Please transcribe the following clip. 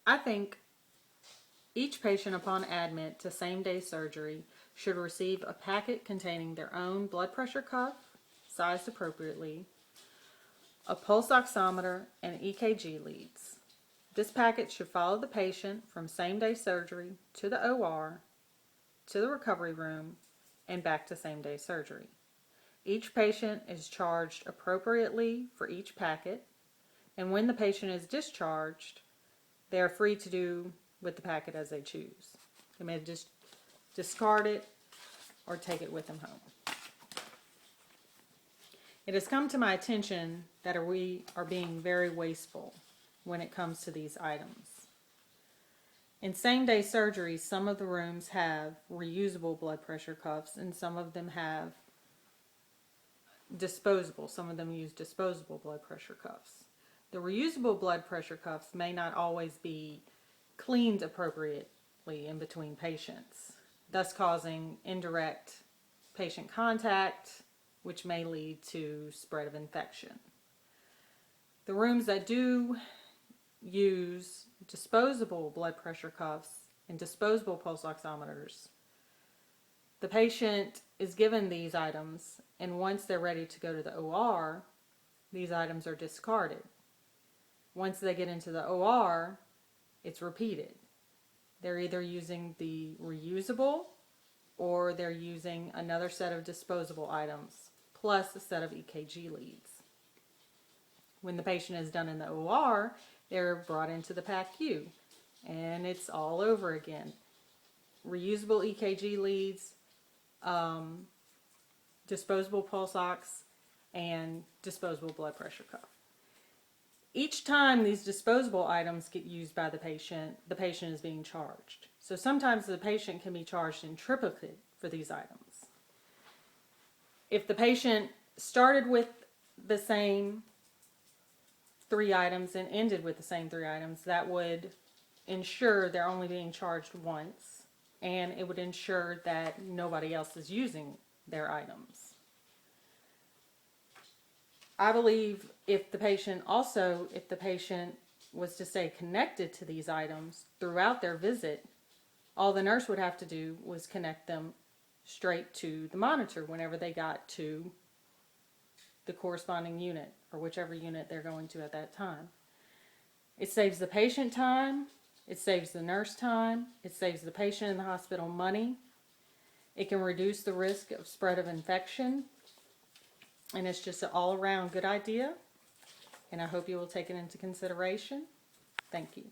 I think each patient upon admit to same-day surgery should receive a packet containing their own blood pressure cuff, sized appropriately, a pulse oximeter, and EKG leads. This packet should follow the patient from same-day surgery to the OR, to the recovery room, and back to same-day surgery. Each patient is charged appropriately for each packet, and when the patient is discharged, they are free to do with the packet as they choose. They may just discard it or take it with them home. It has come to my attention that we are being very wasteful when it comes to these items. In same-day surgery, some of the rooms have reusable blood pressure cuffs and some of them have disposable. Some of them use disposable blood pressure cuffs. The reusable blood pressure cuffs may not always be cleaned appropriately in between patients, thus causing indirect patient contact, which may lead to spread of infection. The rooms that do use disposable blood pressure cuffs and disposable pulse oximeters, the patient is given these items, and once they're ready to go to the OR, these items are discarded. Once they get into the OR, it's repeated. They're either using the reusable or they're using another set of disposable items plus a set of EKG leads. When the patient is done in the OR, they're brought into the PACU and it's all over again. Reusable EKG leads, disposable pulse ox, and disposable blood pressure cuff. Each time these disposable items get used by the patient is being charged. So sometimes the patient can be charged in triplicate for these items. If the patient started with the same 3 items and ended with the same 3 items, that would ensure they're only being charged once, and it would ensure that nobody else is using their items. I believe if the patient was to stay connected to these items throughout their visit, all the nurse would have to do was connect them straight to the monitor whenever they got to the corresponding unit or whichever unit they're going to at that time. It saves the patient time, it saves the nurse time, it saves the patient and the hospital money, it can reduce the risk of spread of infection, and it's just an all-around good idea, and I hope you will take it into consideration. Thank you.